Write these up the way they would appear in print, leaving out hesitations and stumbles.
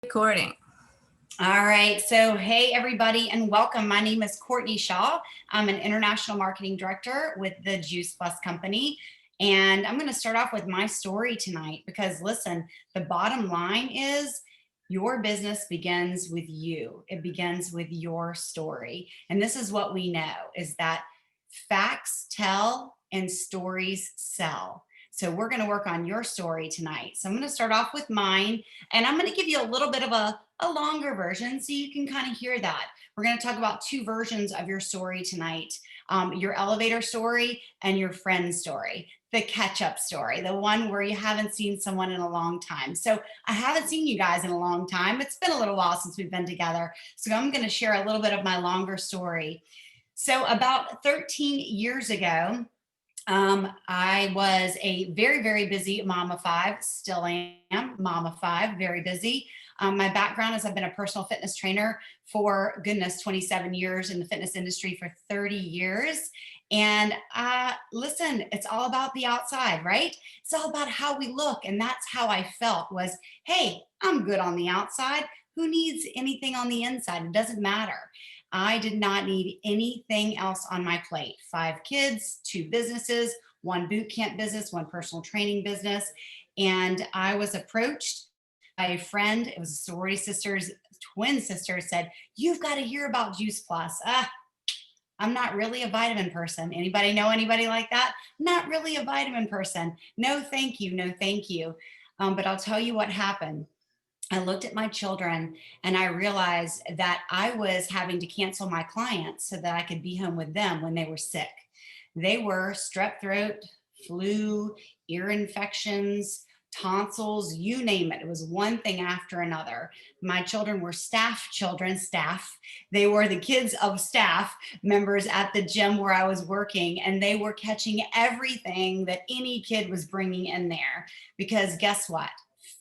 Recording. All right. So, hey, everybody, and welcome. My name is Courtney Shaw. I'm an international marketing director with the Juice Plus Company. And I'm going to start off with my story tonight because, listen, the bottom line is your business begins with you. It begins with your story. And this is what we know is that facts tell and stories sell. So we're going to work on your story tonight. So I'm going to start off with mine, and I'm going to give you a little bit of a longer version so you can kind of hear that. We're going to talk about two versions of your story tonight, your elevator story and your friend story, the catch-up story, the one where you haven't seen someone in a long time. So I haven't seen you guys in a long time. It's been a little while since we've been together. So I'm going to share a little bit of my longer story. So about 13 years ago, I was a very, very busy mom of five, still am mom of five, very busy. My background is I've been a personal fitness trainer for, goodness, 27 years, in the fitness industry for 30 years. And listen, it's all about the outside, right? It's all about how we look. And that's how I felt was, hey, I'm good on the outside. Who needs anything on the inside? It doesn't matter. I did not need anything else on my plate. 5 kids, 2 businesses, 1 boot camp business, 1 personal training business. And I was approached by a friend. It was a sorority sister's twin sister said, "You've got to hear about Juice Plus." I'm not really a vitamin person. Anybody know anybody like that? Not really a vitamin person. No, thank you. No, thank you. But I'll tell you what happened. I looked at my children and I realized that I was having to cancel my clients so that I could be home with them when they were sick. They were strep throat, flu, ear infections, tonsils, you name it. It was one thing after another. My children were staff children, staff. They were the kids of staff members at the gym where I was working, and they were catching everything that any kid was bringing in there. Because guess what?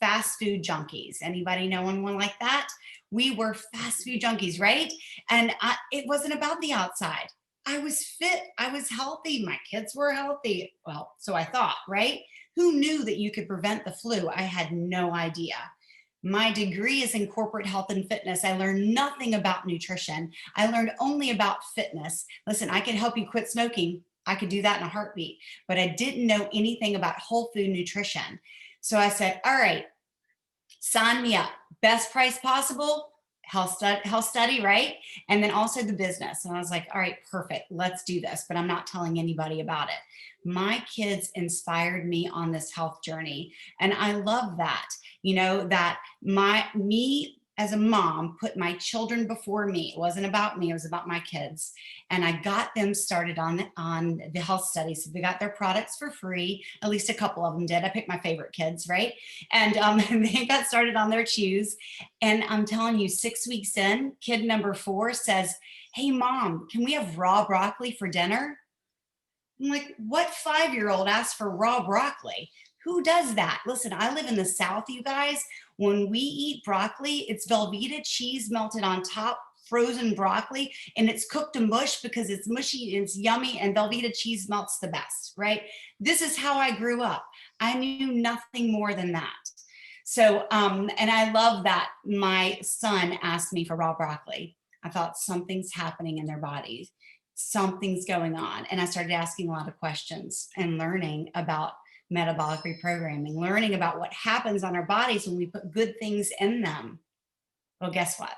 Fast food junkies. Anybody know anyone like that? We were fast food junkies, right? And it wasn't about the outside. I was fit. I was healthy. My kids were healthy. Well, so I thought, right? Who knew that you could prevent the flu? I had no idea. My degree is in corporate health and fitness. I learned nothing about nutrition. I learned only about fitness. Listen, I could help you quit smoking. I could do that in a heartbeat, but I didn't know anything about whole food nutrition. So I said, all right, sign me up. Best price possible, health study, right? And then also the business. And I was like, all right, perfect. Let's do this. But I'm not telling anybody about it. My kids inspired me on this health journey. And I love that, that me as a mom put my children before me. It wasn't about me, it was about my kids. And I got them started on the health studies. So they got their products for free. At least a couple of them did. I picked my favorite kids, right? And they got started on their chews. And I'm telling you, 6 weeks in, kid number 4 says, "Hey mom, can we have raw broccoli for dinner?" I'm like, what 5-year-old asks for raw broccoli? Who does that? Listen, I live in the South, you guys. When we eat broccoli, it's Velveeta cheese melted on top, frozen broccoli, and it's cooked and mushed because it's mushy and it's yummy, and Velveeta cheese melts the best, right? This is how I grew up. I knew nothing more than that. So, and I love that my son asked me for raw broccoli. I thought something's happening in their bodies. Something's going on. And I started asking a lot of questions and learning about metabolic reprogramming, learning about what happens on our bodies when we put good things in them. Well, guess what?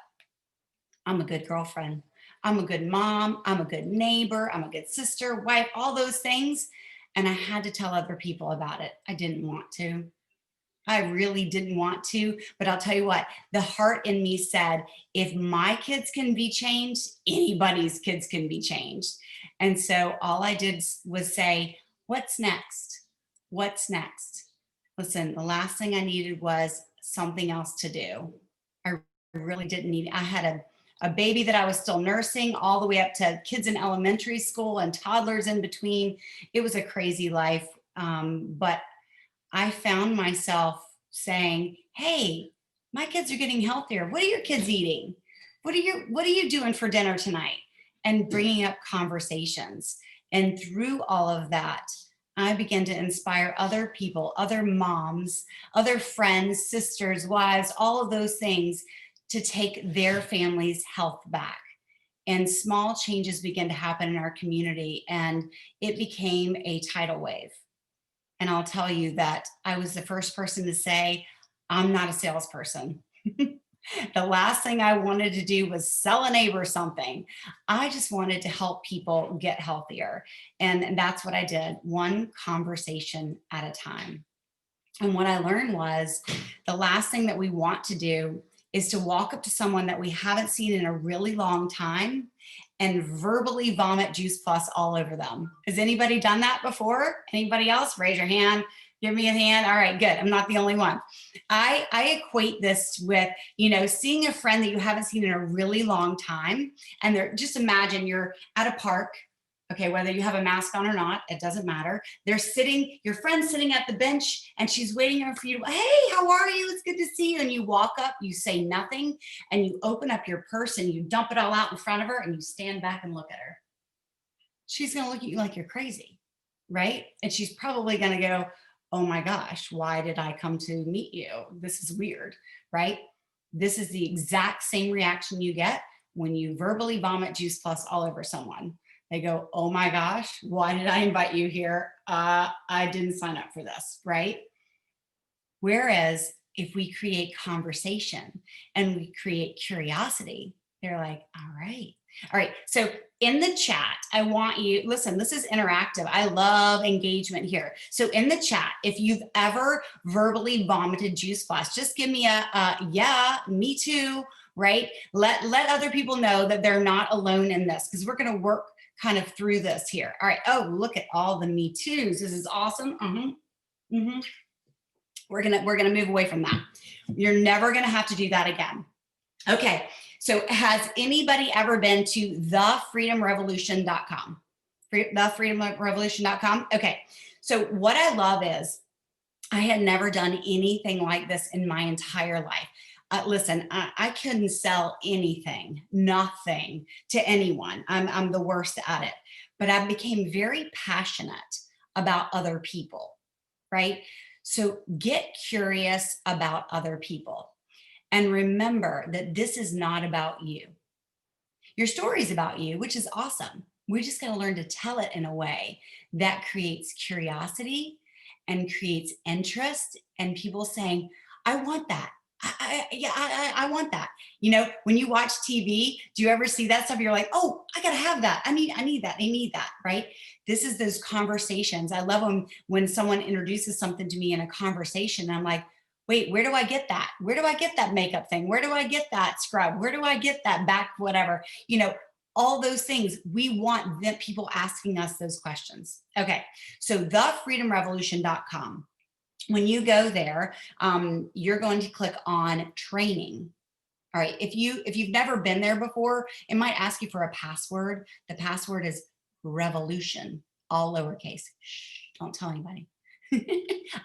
I'm a good girlfriend. I'm a good mom. I'm a good neighbor. I'm a good sister, wife, all those things. And I had to tell other people about it. I didn't want to. I really didn't want to, but I'll tell you what, the heart in me said, if my kids can be changed, anybody's kids can be changed. And so all I did was say, what's next? What's next? Listen, the last thing I needed was something else to do. I really didn't need, I had a baby that I was still nursing all the way up to kids in elementary school and toddlers in between. It was a crazy life. But I found myself saying, hey, my kids are getting healthier. What are your kids eating? What are you doing for dinner tonight? And bringing up conversations. And through all of that, I began to inspire other people, other moms, other friends, sisters, wives, all of those things to take their family's health back. And small changes began to happen in our community, and it became a tidal wave. And I'll tell you that I was the first person to say, I'm not a salesperson. The last thing I wanted to do was sell a neighbor something. I just wanted to help people get healthier. And that's what I did, one conversation at a time. And what I learned was the last thing that we want to do is to walk up to someone that we haven't seen in a really long time and verbally vomit Juice Plus all over them. Has anybody done that before? Anybody else? Raise your hand. Give me a hand. All right, good. I'm not the only one. I equate this with, seeing a friend that you haven't seen in a really long time. And they're, just imagine you're at a park. Okay, whether you have a mask on or not, it doesn't matter. They're sitting, your friend's sitting at the bench and she's waiting for you. Hey, how are you? It's good to see you. And you walk up, you say nothing, and you open up your purse and you dump it all out in front of her and you stand back and look at her. She's gonna look at you like you're crazy, right? And she's probably gonna go, oh my gosh, why did I come to meet you? This is weird, right? This is the exact same reaction you get when you verbally vomit Juice Plus all over someone. They go, oh my gosh, why did I invite you here? I didn't sign up for this, right? Whereas if we create conversation and we create curiosity, they're like, all right. All right, so in the chat, I want you, listen, this is interactive. I love engagement here. So in the chat, if you've ever verbally vomited Juice Plus, just give me a yeah, me too, right? Let other people know that they're not alone in this, because we're gonna work kind of through this here. All right, oh, look at all the me toos. This is awesome. We're gonna move away from that. You're never gonna have to do that again. Okay, so has anybody ever been to thefreedomrevolution.com? Thefreedomrevolution.com? Okay, so what I love is I had never done anything like this in my entire life. Listen, I couldn't sell anything, nothing to anyone. I'm the worst at it, but I became very passionate about other people, right? So get curious about other people. And remember that this is not about you. Your story is about you, which is awesome. We just got to learn to tell it in a way that creates curiosity and creates interest, and people saying, I want that. I want that. When you watch TV, do you ever see that stuff? You're like, oh, I gotta have that. I need that. I need that, right? This is those conversations. I love them when someone introduces something to me in a conversation. And I'm like, wait, where do I get that? Where do I get that makeup thing? Where do I get that scrub? Where do I get that back, whatever? All those things. We want the people asking us those questions. Okay, so thefreedomrevolution.com. When you go there, you're going to click on training. All right, if you've never been there before, it might ask you for a password. The password is revolution, all lowercase. Shh, don't tell anybody.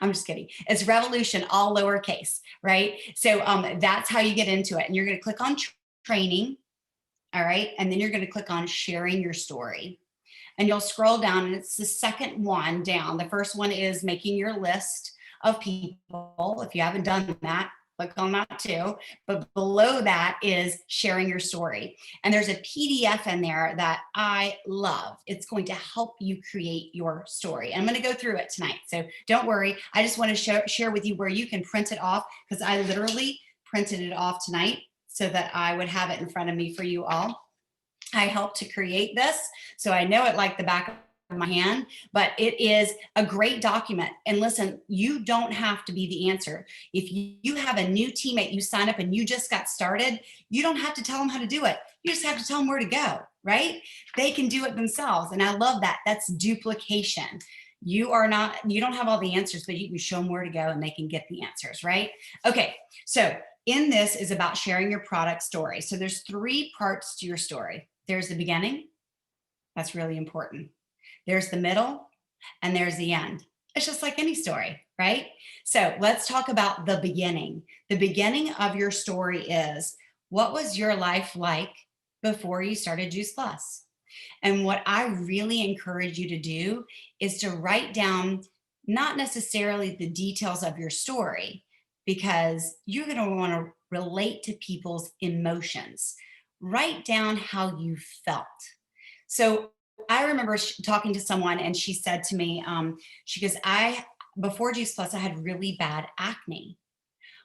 I'm just kidding. It's revolution, all lowercase, right? So that's how you get into it. And you're going to click on training. All right, and then you're going to click on sharing your story. And you'll scroll down, and it's the second one down. The first one is making your list of people. If you haven't done that, click on that too. But below that is sharing your story. And there's a PDF in there that I love. It's going to help you create your story. I'm going to go through it tonight. So don't worry. I just want to share with you where you can print it off, because I literally printed it off tonight so that I would have it in front of me for you all. I helped to create this, so I know it like the back of my hand, but it is a great document. And listen, you don't have to be the answer. If you have a new teammate, you sign up and you just got started, you don't have to tell them how to do it. You just have to tell them where to go, right? They can do it themselves. And I love that. That's duplication. You don't have all the answers, but you can show them where to go and they can get the answers, right? Okay, so in this is about sharing your product story. So there's 3 parts to your story. There's the beginning. That's really important. There's the middle, and there's the end. It's just like any story, right? So let's talk about the beginning. The beginning of your story is, what was your life like before you started Juice Plus? And what I really encourage you to do is to write down not necessarily the details of your story, because you're going to want to relate to people's emotions. Write down how you felt. So I remember talking to someone and she said to me, she goes, before Juice Plus, I had really bad acne.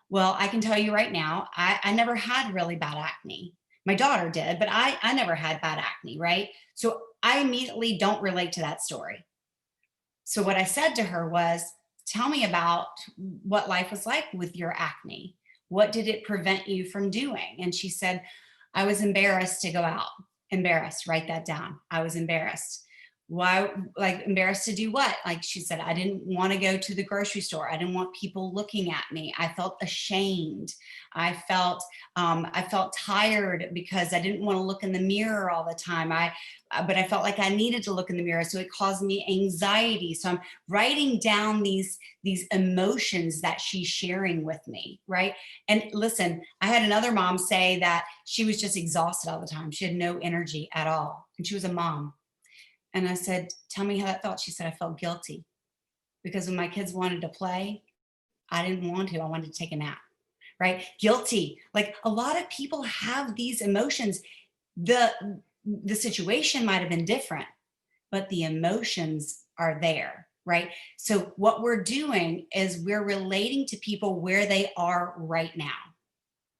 Well, I can tell you right now, I never had really bad acne. My daughter did, but I never had bad acne, right? So I immediately don't relate to that story. So what I said to her was, tell me about what life was like with your acne. What did it prevent you from doing? And she said, I was embarrassed to go out. Embarrassed, write that down. I was embarrassed. Why, like embarrassed to do what? Like she said, I didn't want to go to the grocery store. I didn't want people looking at me. I felt ashamed. I felt I felt tired because I didn't want to look in the mirror all the time. But I felt like I needed to look in the mirror, so it caused me anxiety. So I'm writing down these emotions that she's sharing with me, right? And listen, I had another mom say that she was just exhausted all the time. She had no energy at all, and she was a mom. And I said, tell me how that felt. She said, I felt guilty because when my kids wanted to play, I didn't want to. I wanted to take a nap, right? Guilty. Like a lot of people have these emotions. The situation might have been different, but the emotions are there, right? So what we're doing is we're relating to people where they are right now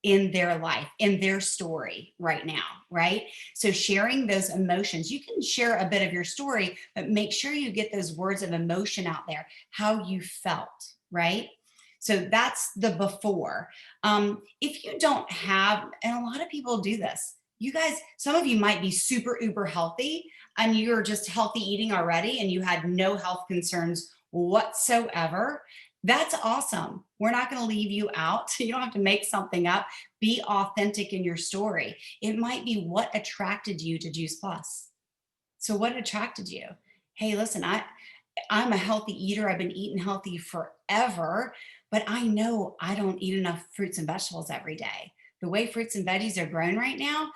in their life, in their story right now, right? So sharing those emotions, you can share a bit of your story, but make sure you get those words of emotion out there, how you felt, right? So that's the before. If you don't have, and a lot of people do this, you guys, some of you might be super uber healthy and you're just healthy eating already and you had no health concerns whatsoever. That's awesome. We're not going to leave you out. You don't have to make something up. Be authentic in your story. It might be what attracted you to Juice Plus. So what attracted you? Hey, listen, I'm a healthy eater. I've been eating healthy forever, but I know I don't eat enough fruits and vegetables every day. The way fruits and veggies are grown right now,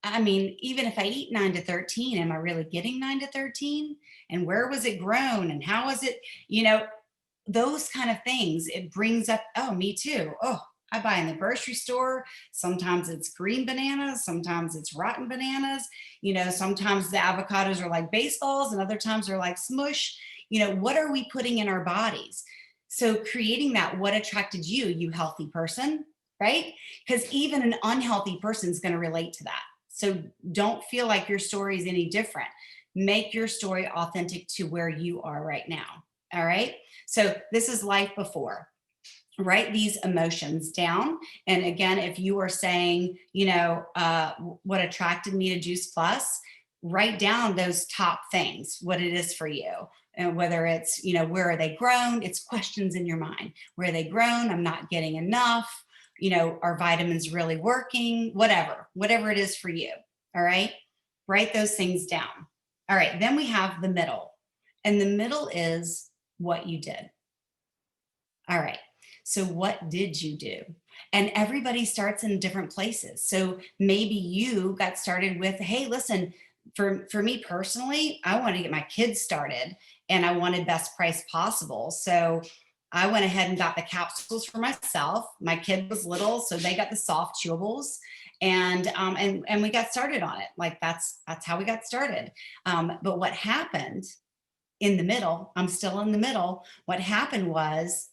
I mean, even if I eat 9 to 13, am I really getting 9 to 13? And where was it grown? And how was it, those kind of things, it brings up, oh, me too. Oh, I buy in the grocery store. Sometimes it's green bananas, sometimes it's rotten bananas. Sometimes the avocados are like baseballs and other times they're like smush. What are we putting in our bodies? So creating that, what attracted you, you healthy person, right? Because even an unhealthy person is going to relate to that. So don't feel like your story is any different. Make your story authentic to where you are right now. All right. So this is life before. Write these emotions down. And again, if you are saying, what attracted me to Juice Plus, write down those top things, what it is for you. And whether it's, where are they grown? It's questions in your mind. Where are they grown? I'm not getting enough. Are vitamins really working? Whatever it is for you. All right. Write those things down. All right. Then we have the middle. And the middle is what you did. All right. So what did you do? And everybody starts in different places. So maybe you got started with, hey, listen, for me personally, I want to get my kids started and I wanted best price possible. So I went ahead and got the capsules for myself. My kid was little, so they got the soft chewables. And we got started on it. Like that's how we got started. But what happened in the middle, I'm still in the middle. What happened was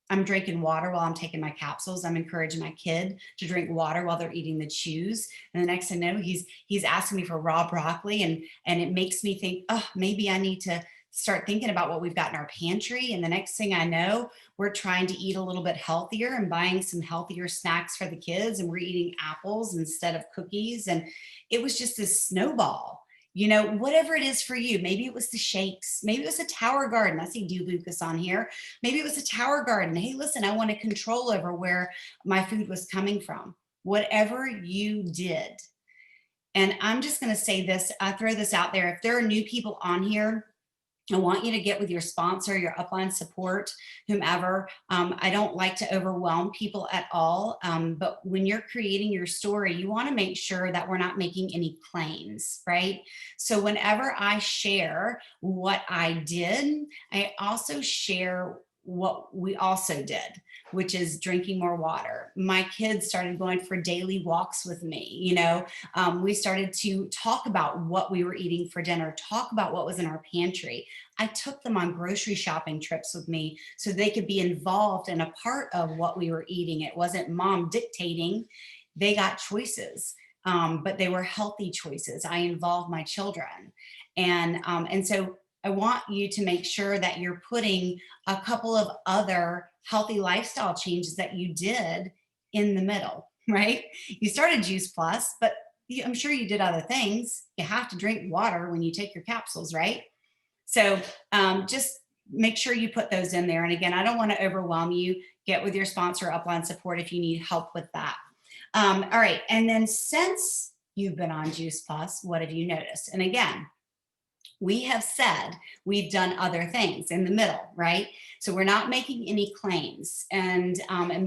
I'm drinking water while I'm taking my capsules. I'm encouraging my kid to drink water while they're eating the chews. And the next thing I know, he's asking me for raw broccoli, and it makes me think, oh, maybe I need to start thinking about what we've got in our pantry. And the next thing I know, we're trying to eat a little bit healthier and buying some healthier snacks for the kids. And we're eating apples instead of cookies. And it was just this snowball. Whatever it is for you. Maybe it was the shakes. Maybe it was a tower garden. I see D. Lucas on here. Maybe it was a tower garden. Hey, listen, I wanted control over where my food was coming from. Whatever you did. And I'm just going to say this, I throw this out there. If there are new people on here, I want you to get with your sponsor, your upline support, whomever. I don't like to overwhelm people at all. But when you're creating your story, you want to make sure that we're not making any claims, right? So whenever I share what I did, I also share what we also did, which is drinking more water. My kids started going for daily walks with me. We started to talk about what we were eating for dinner, talk about what was in our pantry. I took them on grocery shopping trips with me so they could be involved and a part of what we were eating. It wasn't mom dictating, they got choices. But they were healthy choices. I involved my children. And so I want you to make sure that you're putting a couple of other healthy lifestyle changes that you did in the middle, right? You started Juice Plus, but I'm sure you did other things. You have to drink water when you take your capsules, right? So just make sure you put those in there. And again, I don't want to overwhelm you. Get with your sponsor upline support if you need help with that. All right. And then since you've been on Juice Plus, what have you noticed? And again, we have said we've done other things in the middle, right? So we're not making any claims and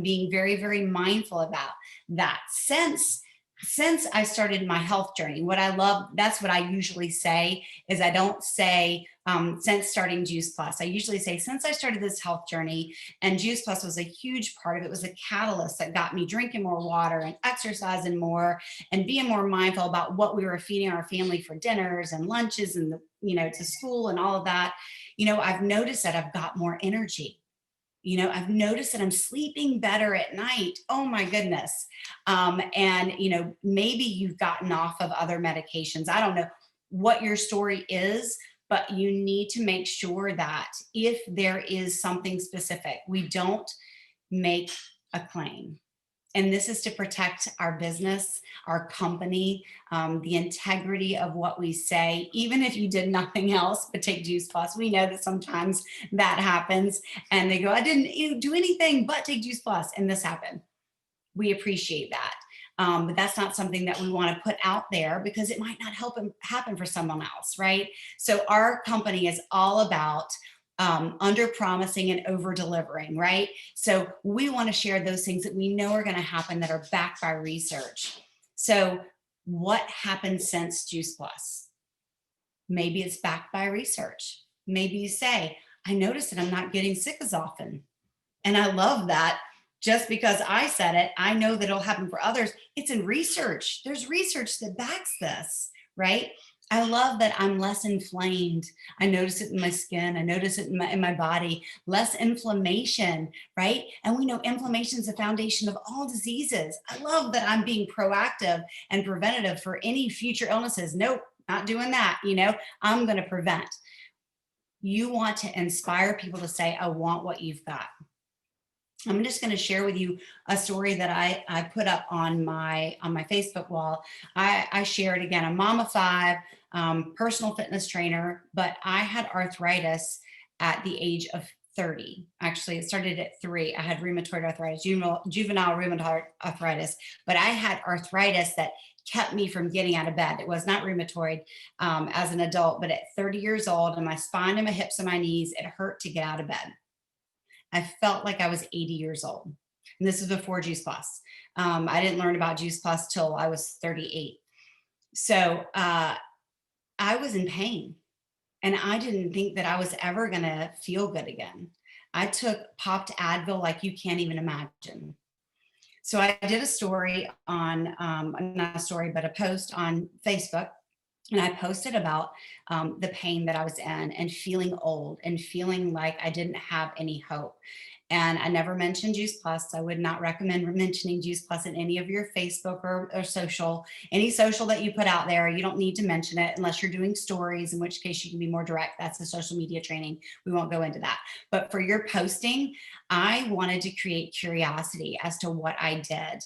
being very, very mindful about that. Since I started my health journey, what I love, that's what I usually say is I don't say since starting Juice Plus. I usually say since I started this health journey, and Juice Plus was a huge part of it, was a catalyst that got me drinking more water and exercising more and being more mindful about what we were feeding our family for dinners and lunches and to school and all of that. I've noticed that I've got more energy. I've noticed that I'm sleeping better at night. Oh my goodness. And maybe you've gotten off of other medications. I don't know what your story is, but you need to make sure that if there is something specific, we don't make a claim. And this is to protect our business, our company, the integrity of what we say, even if you did nothing else but take Juice Plus. We know that sometimes that happens and they go, I didn't do anything but take Juice Plus, and this happened. We appreciate that. But that's not something that we want to put out there because it might not happen for someone else, right? So our company is all about under promising and over delivering, right? So we want to share those things that we know are going to happen that are backed by research. So what happened since Juice Plus? Maybe it's backed by research. Maybe you say, I noticed that I'm not getting sick as often. And I love that. Just because I said it, I know that it'll happen for others. It's in research. There's research that backs this, right? I love that I'm less inflamed. I notice it in my skin. I notice it in my body. Less inflammation, right? And we know inflammation is the foundation of all diseases. I love that I'm being proactive and preventative for any future illnesses. Nope, not doing that. I'm going to prevent. You want to inspire people to say, I want what you've got. I'm just going to share with you a story that I put up on my Facebook wall. I shared, again, a mom of five, personal fitness trainer, but I had arthritis at the age of 30. Actually, it started at 3. I had rheumatoid arthritis, juvenile rheumatoid arthritis, but I had arthritis that kept me from getting out of bed. It was not rheumatoid as an adult, but at 30 years old, and my spine and my hips and my knees, it hurt to get out of bed. I felt like I was 80 years old. And this is before Juice Plus. I didn't learn about Juice Plus till I was 38. So I was in pain and I didn't think that I was ever going to feel good again. I took popped Advil like you can't even imagine. So I did a story on, not a story, but a post on Facebook. And I posted about the pain that I was in and feeling old and feeling like I didn't have any hope. And I never mentioned Juice Plus. I would not recommend mentioning Juice Plus in any of your Facebook or social, any social that you put out there. You don't need to mention it unless you're doing stories, in which case you can be more direct. That's the social media training. We won't go into that. But for your posting, I wanted to create curiosity as to what I did.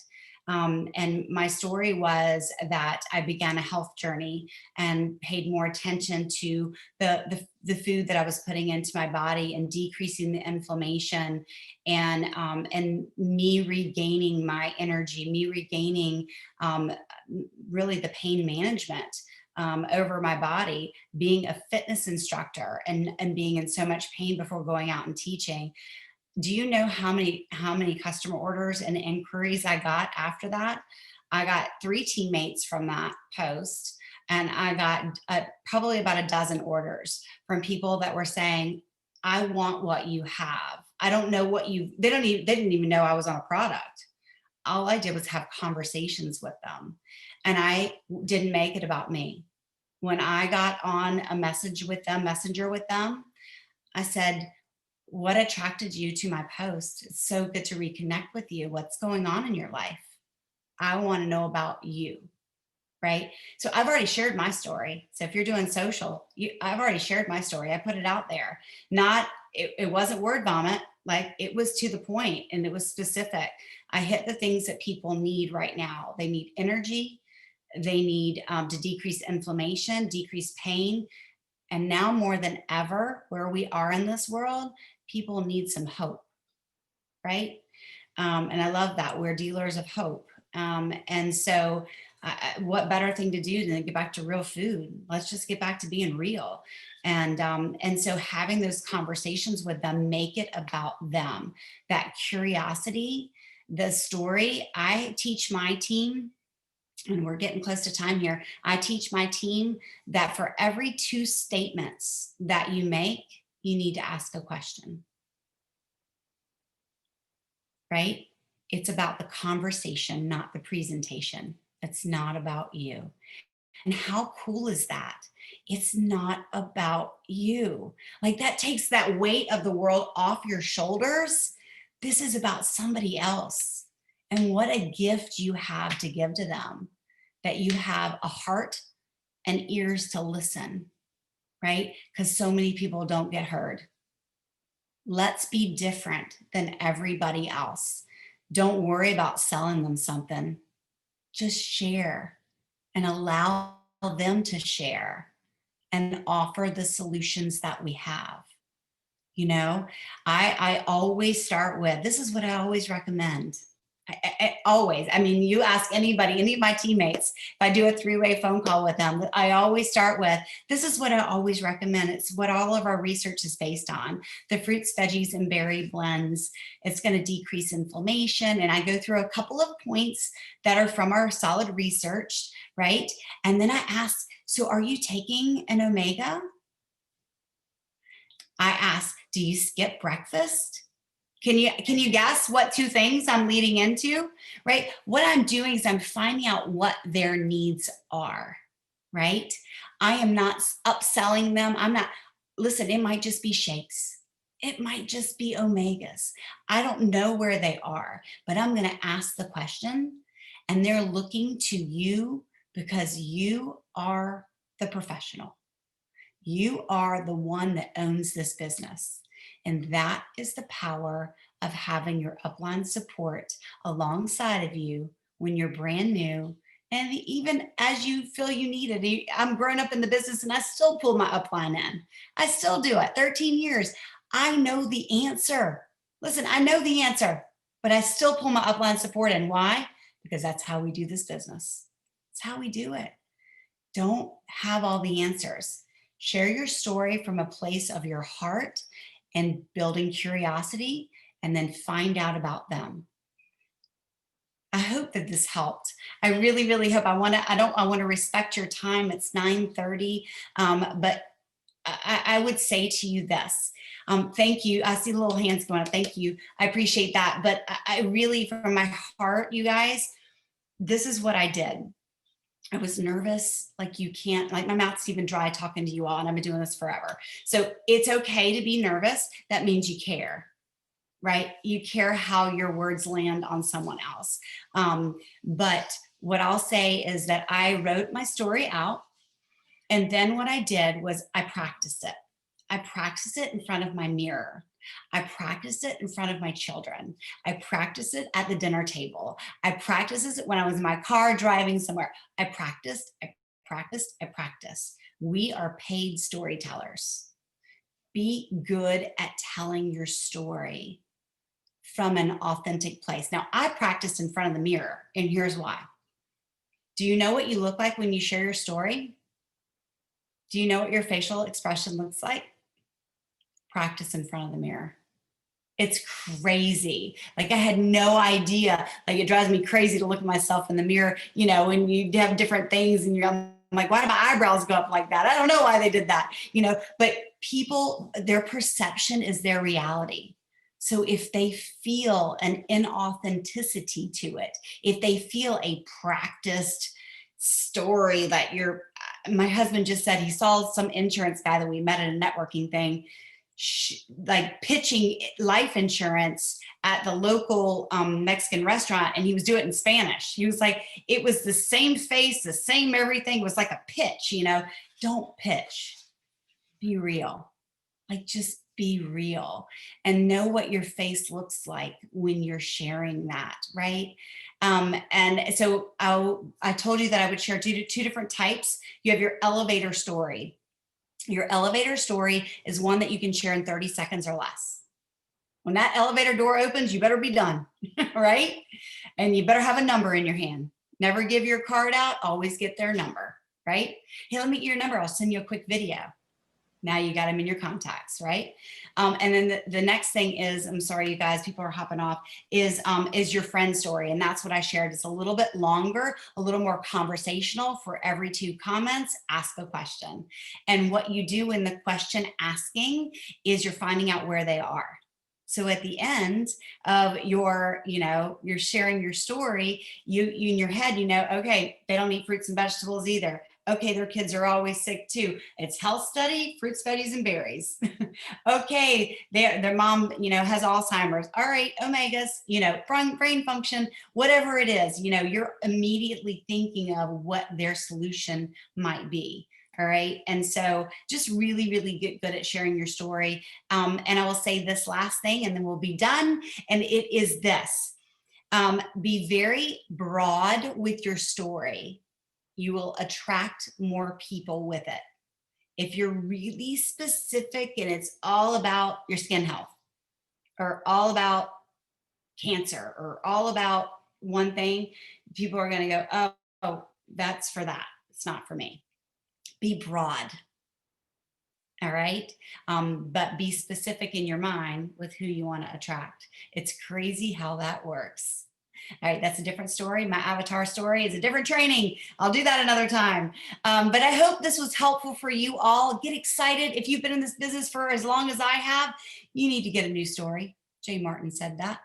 And my story was that I began a health journey and paid more attention to the food that I was putting into my body and decreasing the inflammation and me regaining my energy, me regaining really the pain management. over my body, being a fitness instructor and being in so much pain before going out and teaching. Do you know how many customer orders and inquiries I got after that? I got 3 teammates from that post, and I got probably about a dozen orders from people that were saying, "I want what you have. I don't know what you." They didn't even know I was on a product. All I did was have conversations with them, and I didn't make it about me. When I got on a messenger with them, I said, "What attracted you to my post? It's so good to reconnect with you. What's going on in your life? I want to know about you." Right? So I've already shared my story. So if you're doing social, I've already shared my story. I put it out there. It wasn't word vomit. Like, it was to the point and it was specific. I hit the things that people need right now. They need energy. They need to decrease inflammation, decrease pain. And now more than ever, where we are in this world, people need some hope, right? And I love that we're dealers of hope. And so, what better thing to do than get back to real food? Let's just get back to being real. And so having those conversations with them, make it about them. That curiosity, the story. I teach my team, and we're getting close to time here. I teach my team that for every 2 statements that you make, you need to ask a question, right? It's about the conversation, not the presentation. It's not about you. And how cool is that? It's not about you. Like, that takes that weight of the world off your shoulders. This is about somebody else. And what a gift you have to give to them, that you have a heart and ears to listen, right? Because so many people don't get heard. Let's be different than everybody else. Don't worry about selling them something. Just share and allow them to share and offer the solutions that we have. You know, I always start with, this is what I always recommend. Always. I mean, you ask anybody, any of my teammates, if I do a 3-way phone call with them, I always start with, this is what I always recommend. It's what all of our research is based on. The fruits, veggies, and berry blends. It's going to decrease inflammation. And I go through a couple of points that are from our solid research, right? And then I ask, so are you taking an omega? I ask, do you skip breakfast? Can you guess what 2 things I'm leading into, right? What I'm doing is I'm finding out what their needs are, right? I am not upselling them. I'm not, listen, it might just be shakes. It might just be omegas. I don't know where they are, but I'm going to ask the question, and they're looking to you because you are the professional. You are the one that owns this business. And that is the power of having your upline support alongside of you when you're brand new. And even as you feel you need it, I'm growing up in the business and I still pull my upline in. I still do it. 13 years. I know the answer. Listen, I know the answer, but I still pull my upline support in. Why? Because that's how we do this business. It's how we do it. Don't have all the answers. Share your story from a place of your heart and building curiosity, and then find out about them. I hope that this helped. I really, really hope. I want to respect your time. It's 9:30, but I would say to you this. Thank you. I see the little hands going up. Thank you. I appreciate that. But I really, from my heart, you guys, this is what I did. I was nervous, like you can't, like my mouth's even dry talking to you all, and I've been doing this forever. So it's okay to be nervous. That means you care, right? You care how your words land on someone else. But what I'll say is that I wrote my story out, and then what I did was I practiced it. I practiced it in front of my mirror. I practiced it in front of my children. I practiced it at the dinner table. I practiced it when I was in my car driving somewhere. I practiced, I practiced, I practiced. We are paid storytellers. Be good at telling your story from an authentic place. Now, I practiced in front of the mirror, and here's why. Do you know what you look like when you share your story? Do you know what your facial expression looks like? Practice in front of the mirror. It's crazy. Like I had no idea. Like it drives me crazy to look at myself in the mirror, you know, when you have different things and I'm like, why did my eyebrows go up like that? I don't know why they did that, you know, but people, their perception is their reality. So if they feel an inauthenticity to it, if they feel a practiced story that my husband just said he saw some insurance guy that we met at a networking thing, like pitching life insurance at the local Mexican restaurant, and he was doing it in Spanish. He was like, it was the same face, the same everything. It was like a pitch, you know. Don't pitch. Be real. Like just be real and know what your face looks like when you're sharing that, right? And so I told you that I would share two different types. You have your elevator story. Your elevator story is one that you can share in 30 seconds or less. When that elevator door opens, you better be done, right? And you better have a number in your hand. Never give your card out, always get their number, right? Hey, let me get your number. I'll send you a quick video. Now you got them in your contacts, right? And then the next thing is, I'm sorry, you guys, people are hopping off, is your friend story. And that's what I shared. It's a little bit longer, a little more conversational. For every 2 comments, ask a question. And what you do in the question asking is you're finding out where they are. So at the end of your, you know, you're sharing your story, you in your head, you know, okay, they don't eat fruits and vegetables either. Okay, their kids are always sick too. It's health study, fruits, veggies, and berries. Okay, their mom, you know, has Alzheimer's. All right, omegas, you know, brain function, whatever it is, you know, you're immediately thinking of what their solution might be. All right. And so just really, really get good at sharing your story. And I will say this last thing and then we'll be done. And it is this. Be very broad with your story. You will attract more people with it. If you're really specific and it's all about your skin health or all about cancer or all about one thing, people are going to go, oh, that's for that. It's not for me. Be broad. All right. But be specific in your mind with who you want to attract. It's crazy how that works. All right, that's a different story. My avatar story is a different training. I'll do that another time. But I hope this was helpful for you all. Get excited. If you've been in this business for as long as I have, you need to get a new story. Jay Martin said that.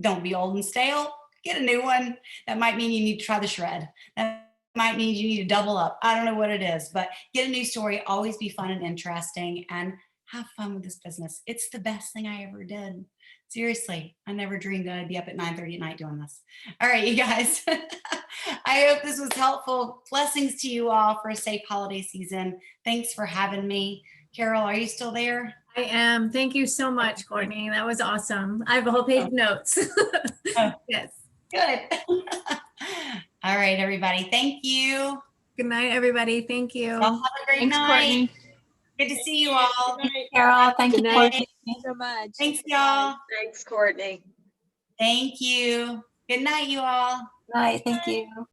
Don't be old and stale. Get a new one. That might mean you need to try the shred. That might mean you need to double up. I don't know what it is, but get a new story. Always be fun and interesting and have fun with this business. It's the best thing I ever did. Seriously, I never dreamed that I'd be up at 9:30 at night doing this. All right, you guys. I hope this was helpful. Blessings to you all for a safe holiday season. Thanks for having me. Carol, are you still there? I am. Thank you so much, Courtney. That was awesome. I have a whole page of notes. Yes. Good. All right, everybody. Thank you. Good night, everybody. Thank you. Y'all have a great Thanks, night. Courtney. Good to see you all. Carol, thank you, Good Courtney. night. Thank you so much. Thanks, y'all. Thanks, Courtney. Thank you. Good night, you all. Night, thank you.